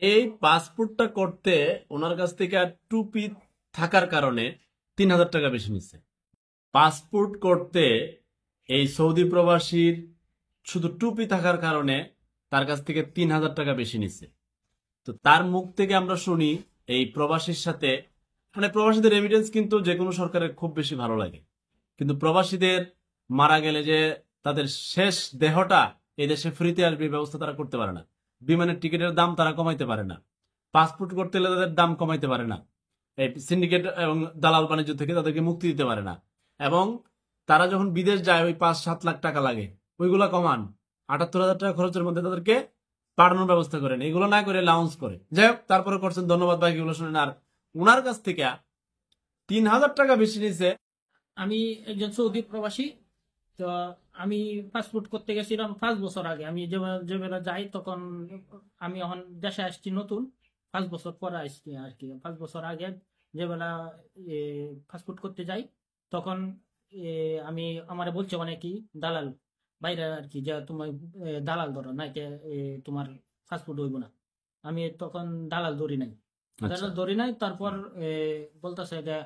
এই পাসপোর্টটা করতে ওনার কাছ থেকে আর টুপি থাকার কারণে ৩,০০০ টাকা বেশি নিচ্ছে। পাসপোর্ট করতে এই সৌদি প্রবাসীর শুধু টুপি থাকার কারণে তার কাছ থেকে ৩,০০০ টাকা বেশি নিচ্ছে। তো তার মুখ থেকে আমরা শুনি এই প্রবাসীর সাথে, মানে প্রবাসীদের রেমিটেন্স কিন্তু যে কোনো সরকারের খুব বেশি ভালো লাগে, কিন্তু প্রবাসীদের মারা গেলে যে তাদের শেষ দেহটা এই দেশে ফ্রিতে আসবে এই ব্যবস্থা তারা করতে পারে না। বিমানের টিকিটের দাম তারা কমাইতে পারে না। পাসপোর্ট করতে হলে তাদের দাম কমাইতে পারে না। এই সিন্ডিকেট এবং দালাল বাণিজ্য থেকে তাদেরকে মুক্তি দিতে পারে না। এবং তারা যখন বিদেশ যায় ওই ৫-৭ লাখ টাকা লাগে, ওইগুলা কমান ৭৮,০০০ টাকা খরচের মধ্যে তাদেরকে পাঠানোর ব্যবস্থা করেন। এগুলো না করে লাউন্স করে। যাই হোক, তারপরে করছেন, ধন্যবাদ বাকিগুলো শুনেন। আর ওনার কাছ থেকে ৩,০০০ টাকা বেশি নিছে। আমি একজন সৌদি প্রবাসী। তো আমি পাসপোর্ট করতে গেছিলাম ৫ বছর আগে। আমি যেবেলা যাই তখন আমি এখন দেশে আসছি নতুন, ৫ বছর পরে আসছি আর কি। ৫ বছর আগে যেবেলা পাসপোর্ট করতে যাই তখন আমি আমারে বলছে অনেকই দালাল বাইরে আর কি, যে তোমার দালাল ধরো না, তোমার পাসপোর্ট হইব না। আমি তখন দালাল ধরি নাই, আচ্ছা, তারপর বলতেছে যে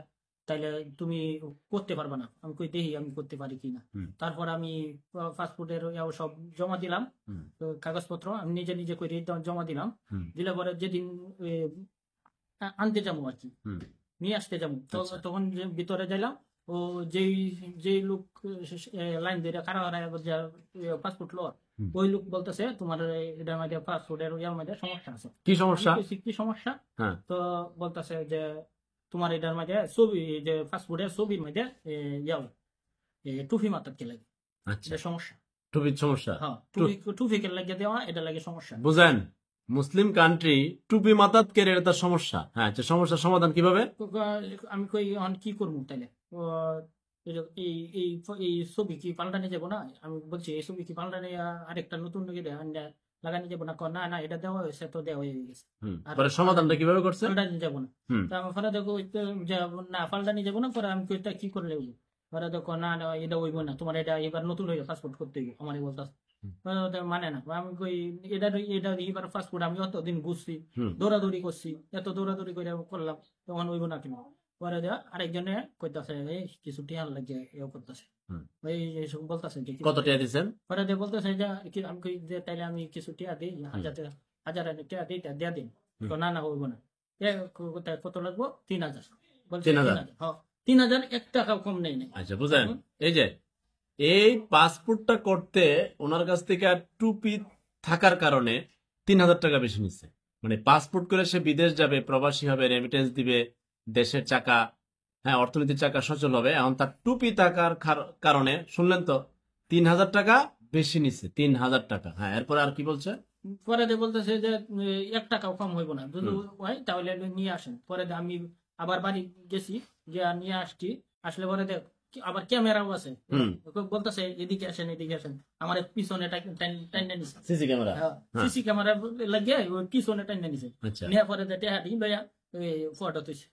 তাইলে তুমি করতে পারবা না। আমি কই দেখি আমি করতে পারি কিনা। হুম, তারপর আমি পাসপোর্টের সব জমা দিলাম, হুম, কাগজপত্র আমি নিজে নিজে করে জমা দিলাম। হুম, দিলে পরে যেদিন আনতে যাবো আর কি, হুম। নিয়ে আসতে যাবো, আচ্ছা, তখন যে ভিতরে যাইলাম, ও যেই যেই লোক লাইন ধরে কারা পাসপোর্ট লওয়ার, হুম। ওই লোক বলতেছে তোমার এটার মধ্যে পাসপোর্টের ইয়ার মধ্যে সমস্যা আছে। কি আমি সমস্যা? কইছি, কি সমস্যা? হ্যাঁ, তো বলতেছে যে তোমার এটার মধ্যে ছবি, যে পাসপোর্টের ছবির মধ্যে ইয়াও টুফি মাতাতে লাগে, আচ্ছা, এটা সমস্যা। টুপির সমস্যা। হ্যাঁ, টু- টুফি কে লাগিয়ে দেওয়া, এটা লাগে সমস্যা। বুঝেন, মুসলিম কান্ট্রি টুপি মাথাত কেড়ে এটা তার সমস্যা। হ্যাঁ, আচ্ছা, সমস্যার সমাধান কিভাবে? তো, আমি কই এখন কি করবো তাইলে? ও, এই এই এই ছবি কি পাল্টানি যাবো না? আমি বলছি এই ছবি কি পাল্টানি আরেকটা নতুন লাগানি যাবো না? না না, এটা দেওয়া হয়েছে তো দেওয়া হয়ে গেছে, হুম, আর পরে সমাধানটা কিভাবে করছে? পাল্টানি যাবো না। হুম, তা আমি পরে দেখো না পাল্টানি যাবো না। পরে আমি কই তা কি করলে হইব? পরে দেখো না না, এটা হইব না, তোমার এটা এবার নতুন হয়ে পাসপোর্ট করতে হইব আমার বলতেছে। হুম, মানে না, আমি কই এটা এটা এবার পাসপোর্ট আমি অতদিন ঘুরছি, হুম। দৌড়াদৌড়ি করছি, এত দৌড়াদৌড়ি করে করলাম, তখন হইব না কেন? পরে দেওয়া আরেকজনে কইতাছে এই কিছু টিয়ার লাগে এও করতেছে, হুম। ওই এইসব বলতেছে যে কত টাকা দিচ্ছেন? পরে দিয়ে বলতেছে যে আমি কই যে তাইলে আমি কিছু টিয়া দিই, হাজার টিয়া দিই, তা দেয়া দিন। হুম। তো না না হইব না। কোথায় কত লাগবো? ৩,০০০ বলছে। ৩,০০০। ৩,০০০, হ্যাঁ, ৩,০০০, ১ টাকাও কম নেই নাই। আচ্ছা, বুঝেন, এই যে এই পাসপোর্টটা করতে ওনার কাছ থেকে আর টুপি থাকার কারণে ৩,০০০ টাকা বেশি নিচ্ছে। মানে পাসপোর্ট করে সে বিদেশ যাবে, প্রবাসী হবে, রেমিটেন্স দিবে, দেশের চাকা, হ্যাঁ, অর্থনীতির চাকা সচল হবে। এখন তার টুপি থাকার কারণে শুনলেন তো ৩,০০০ টাকা বেশি নিচ্ছে। ৩,০০০ টাকা। হ্যাঁ, এরপরে আর কি বলছে? পরে দিয়ে বলতেছে যে ১ টাকাও কম হইব না, যদি হুম, হয় তাহলে নিয়ে আসেন। পরে দিয়ে আমি আবার বাড়ি গেছি, গিয়া নিয়ে আসছি। আসলে পরে দেখ আবার ক্যামেরাও আছে, হুম। বলতেছে এদিকে আসেন এদিকে আসেন, আমার পিছনে টাইনে নিছে। CC camera. হ্যাঁ, হ্যাঁ, সিসি ক্যামেরা লাগিয়ে ওই পিছনে টাইনে নিছে। আচ্ছা। নিয়ে পরে দিয়ে টেহা দিই লইয়া ফটো তুইছে।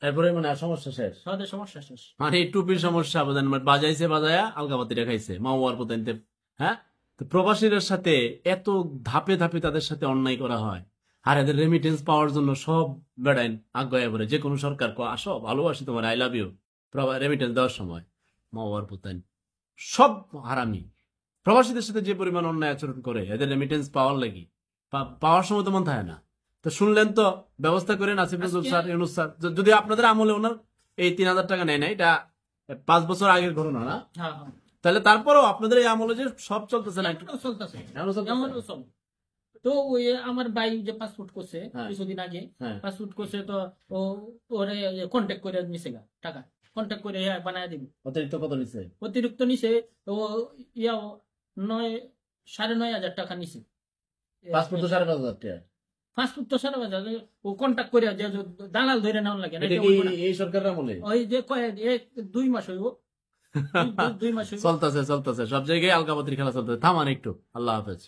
এরপরে মানে আর সমস্যা শেষ। সহজে সমস্যা শেষ। মানে এই টুপির সমস্যা বোঝেন, মানে বাজাইছে বাজায়া আলগাবাতিটা খাইছে মাওয়ার পতাইতে। হ্যাঁ, তো প্রবাসীদের সাথে এত ধাপে ধাপে তাদের সাথে অন্যায় করা হয়। আর এদের রেমিটেন্স পাওয়ার জন্য সব বেড়াইন আগ্রহে পড়ে, যে কোনো সরকার আসো ভালোবাসি তোমার, আই লাভ ইউ, রেমিটেন্স দেওয়ার সময় মাওয়ার পতাইন সব হারামি। প্রবাসীদের সাথে যে পরিমাণ অন্যায় আচরণ করে এদের রেমিটেন্স পাওয়ার লাগি, পাওয়ার সময় তো মন থাকে না। তো শুনলেন তো, ব্যবস্থা করেন আসিফ নজরুল স্যার, ইউনুস স্যার, যদি আপনাদের আমলে ওনার এই ৩,০০০ টাকা নেয় না, এটা ৫ বছর আগের ঘটনা না, হ্যাঁ হ্যাঁ, তাহলে তারপরেও আপনাদের এই আমলে যে সব চলতেছে না একটু? এখনো চলতেছে, এখনো চলতেছে? এমনও চলে। তো ওই আমার ভাই যে পাসপোর্ট করছে হ্যাঁ, কিছুদিন আগে, হ্যাঁ। পাসপোর্ট করছে তো ও ওরে কন্ট্যাক্ট করে নিছে গা টাকা, কন্ট্যাক্ট করে বানায় দিবি। অতিরিক্ত কত নিচ্ছে? অতিরিক্ত নিছে ও, ইয়াও ৯,৫০০ টাকা নিছে। পাসপোর্ট তো ৫,৫০০ টাকা। পাসপোর্ট তো ৫,৫০০, ও কন্ট্যাক্ট করে যে দালাল ধরে নেওয়ার লাগে না, এটা এটা কি হইব না। এই সরকারের আমলে? ওই যে কয় ২ মাস হইব, ২ মাস হইব। চলতেছে চলতেছে, সব জায়গায় আলগাবাতির খেলা চলতেছে। থামান একটু, আল্লাহ হাফেজ।